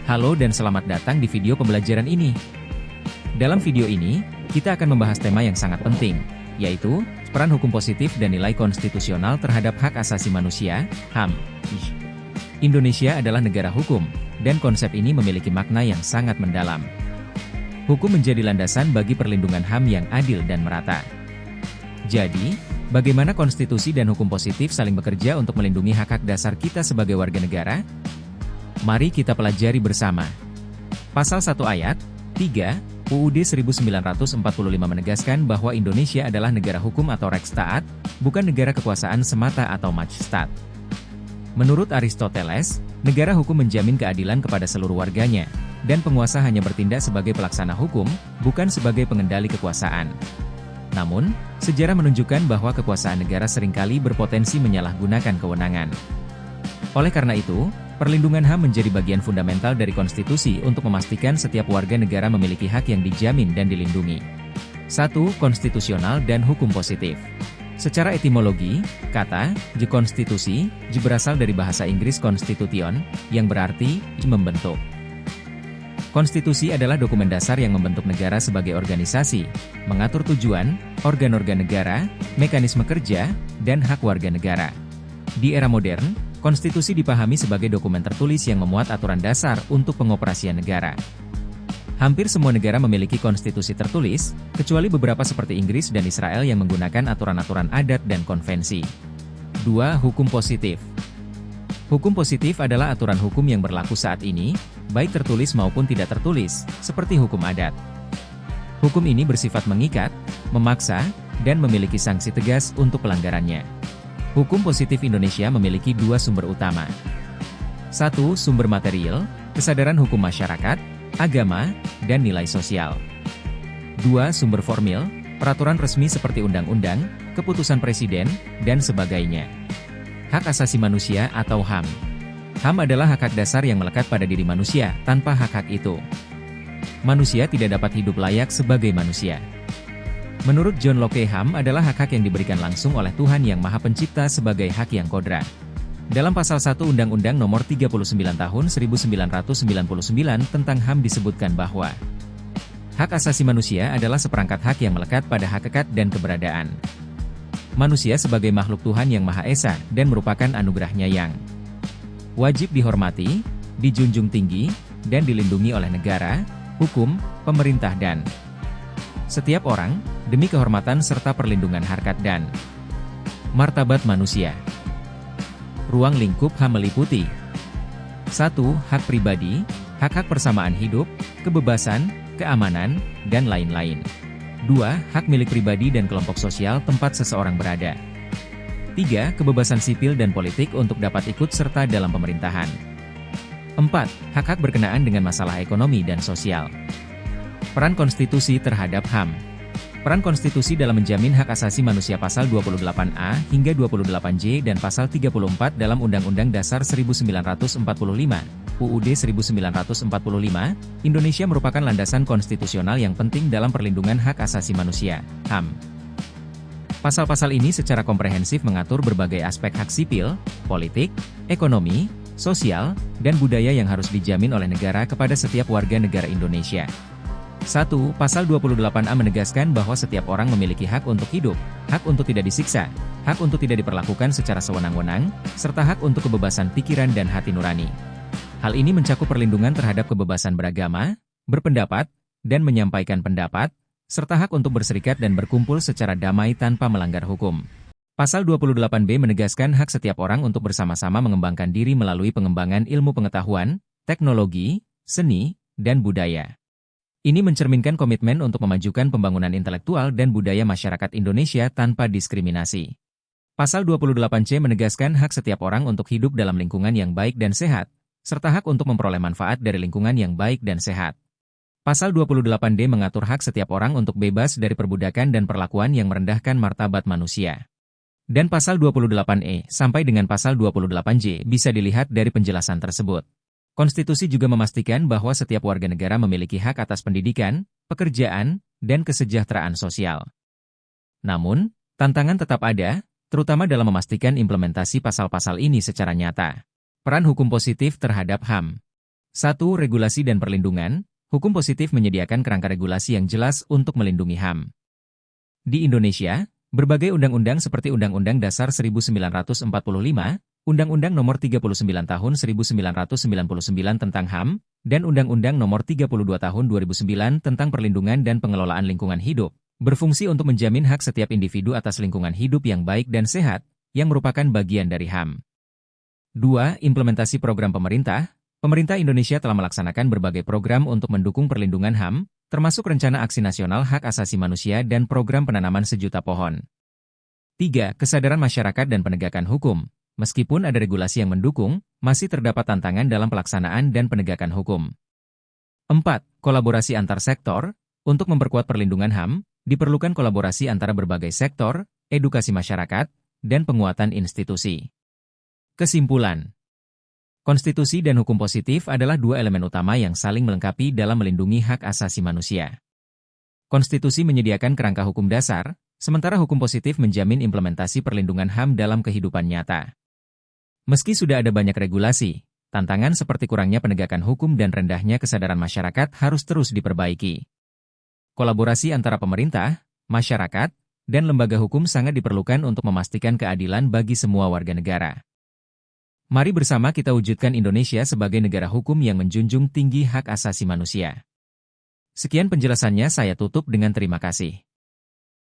Halo dan selamat datang di video pembelajaran ini. Dalam video ini, kita akan membahas tema yang sangat penting, yaitu peran hukum positif dan nilai konstitusional terhadap hak asasi manusia, HAM. Indonesia adalah negara hukum, dan konsep ini memiliki makna yang sangat mendalam. Hukum menjadi landasan bagi perlindungan HAM yang adil dan merata. Jadi, bagaimana konstitusi dan hukum positif saling bekerja untuk melindungi hak-hak dasar kita sebagai warga negara? Mari kita pelajari bersama. Pasal 1 ayat 3, UUD 1945 menegaskan bahwa Indonesia adalah negara hukum atau Rechtsstaat, bukan negara kekuasaan semata atau Machtsstaat. Menurut Aristoteles, negara hukum menjamin keadilan kepada seluruh warganya, dan penguasa hanya bertindak sebagai pelaksana hukum, bukan sebagai pengendali kekuasaan. Namun, sejarah menunjukkan bahwa kekuasaan negara seringkali berpotensi menyalahgunakan kewenangan. Oleh karena itu, perlindungan HAM menjadi bagian fundamental dari konstitusi untuk memastikan setiap warga negara memiliki hak yang dijamin dan dilindungi. 1. Konstitusional dan hukum positif. Secara etimologi, kata konstitusi berasal dari bahasa Inggris constitution, yang berarti membentuk. Konstitusi adalah dokumen dasar yang membentuk negara sebagai organisasi, mengatur tujuan, organ-organ negara, mekanisme kerja, dan hak warga negara. Di era modern, konstitusi dipahami sebagai dokumen tertulis yang memuat aturan dasar untuk pengoperasian negara. Hampir semua negara memiliki konstitusi tertulis, kecuali beberapa seperti Inggris dan Israel yang menggunakan aturan-aturan adat dan konvensi. 2. Hukum positif. Hukum positif adalah aturan hukum yang berlaku saat ini, baik tertulis maupun tidak tertulis, seperti hukum adat. Hukum ini bersifat mengikat, memaksa, dan memiliki sanksi tegas untuk pelanggarannya. Hukum positif Indonesia memiliki dua sumber utama. 1. Sumber material, kesadaran hukum masyarakat, agama, dan nilai sosial. 2. Sumber formil, peraturan resmi seperti undang-undang, keputusan presiden, dan sebagainya. Hak asasi manusia atau HAM. HAM adalah hak-hak dasar yang melekat pada diri manusia, tanpa hak-hak itu manusia tidak dapat hidup layak sebagai manusia. Menurut John Locke, HAM adalah hak-hak yang diberikan langsung oleh Tuhan Yang Maha Pencipta sebagai hak yang kodrat. Dalam pasal 1 Undang-Undang Nomor 39 Tahun 1999 tentang HAM disebutkan bahwa hak asasi manusia adalah seperangkat hak yang melekat pada hakikat dan keberadaan manusia sebagai makhluk Tuhan Yang Maha Esa dan merupakan anugerahnya yang wajib dihormati, dijunjung tinggi, dan dilindungi oleh negara, hukum, pemerintah dan setiap orang, demi kehormatan serta perlindungan harkat dan martabat manusia. Ruang lingkup HAM meliputi 1. Hak pribadi, hak-hak persamaan hidup, kebebasan, keamanan, dan lain-lain. 2. Hak milik pribadi dan kelompok sosial tempat seseorang berada. 3. Kebebasan sipil dan politik untuk dapat ikut serta dalam pemerintahan. 4. Hak-hak berkenaan dengan masalah ekonomi dan sosial. Peran konstitusi terhadap HAM. Peran konstitusi dalam menjamin hak asasi manusia pasal 28A hingga 28J dan pasal 34 dalam Undang-Undang Dasar 1945, UUD 1945, Indonesia merupakan landasan konstitusional yang penting dalam perlindungan hak asasi manusia, HAM. Pasal-pasal ini secara komprehensif mengatur berbagai aspek hak sipil, politik, ekonomi, sosial, dan budaya yang harus dijamin oleh negara kepada setiap warga negara Indonesia. 1. Pasal 28A menegaskan bahwa setiap orang memiliki hak untuk hidup, hak untuk tidak disiksa, hak untuk tidak diperlakukan secara sewenang-wenang, serta hak untuk kebebasan pikiran dan hati nurani. Hal ini mencakup perlindungan terhadap kebebasan beragama, berpendapat, dan menyampaikan pendapat, serta hak untuk berserikat dan berkumpul secara damai tanpa melanggar hukum. Pasal 28B menegaskan hak setiap orang untuk bersama-sama mengembangkan diri melalui pengembangan ilmu pengetahuan, teknologi, seni, dan budaya. Ini mencerminkan komitmen untuk memajukan pembangunan intelektual dan budaya masyarakat Indonesia tanpa diskriminasi. Pasal 28C menegaskan hak setiap orang untuk hidup dalam lingkungan yang baik dan sehat, serta hak untuk memperoleh manfaat dari lingkungan yang baik dan sehat. Pasal 28D mengatur hak setiap orang untuk bebas dari perbudakan dan perlakuan yang merendahkan martabat manusia. Dan pasal 28E sampai dengan pasal 28J bisa dilihat dari penjelasan tersebut. Konstitusi juga memastikan bahwa setiap warga negara memiliki hak atas pendidikan, pekerjaan, dan kesejahteraan sosial. Namun, tantangan tetap ada, terutama dalam memastikan implementasi pasal-pasal ini secara nyata. Peran hukum positif terhadap HAM. 1. Regulasi dan perlindungan. Hukum positif menyediakan kerangka regulasi yang jelas untuk melindungi HAM. Di Indonesia, berbagai undang-undang seperti Undang-Undang Dasar 1945, Undang-Undang Nomor 39 Tahun 1999 tentang HAM, dan Undang-Undang Nomor 32 Tahun 2009 tentang Perlindungan dan Pengelolaan Lingkungan Hidup, berfungsi untuk menjamin hak setiap individu atas lingkungan hidup yang baik dan sehat, yang merupakan bagian dari HAM. 2. Implementasi program pemerintah. Pemerintah Indonesia telah melaksanakan berbagai program untuk mendukung perlindungan HAM, termasuk Rencana Aksi Nasional Hak Asasi Manusia dan Program Penanaman Sejuta Pohon. 3. Kesadaran masyarakat dan penegakan hukum. Meskipun ada regulasi yang mendukung, masih terdapat tantangan dalam pelaksanaan dan penegakan hukum. 4. Kolaborasi antar sektor. Untuk memperkuat perlindungan HAM, diperlukan kolaborasi antara berbagai sektor, edukasi masyarakat, dan penguatan institusi. Kesimpulan. Konstitusi dan hukum positif adalah dua elemen utama yang saling melengkapi dalam melindungi hak asasi manusia. Konstitusi menyediakan kerangka hukum dasar, sementara hukum positif menjamin implementasi perlindungan HAM dalam kehidupan nyata. Meski sudah ada banyak regulasi, tantangan seperti kurangnya penegakan hukum dan rendahnya kesadaran masyarakat harus terus diperbaiki. Kolaborasi antara pemerintah, masyarakat, dan lembaga hukum sangat diperlukan untuk memastikan keadilan bagi semua warga negara. Mari bersama kita wujudkan Indonesia sebagai negara hukum yang menjunjung tinggi hak asasi manusia. Sekian penjelasannya, saya tutup dengan terima kasih.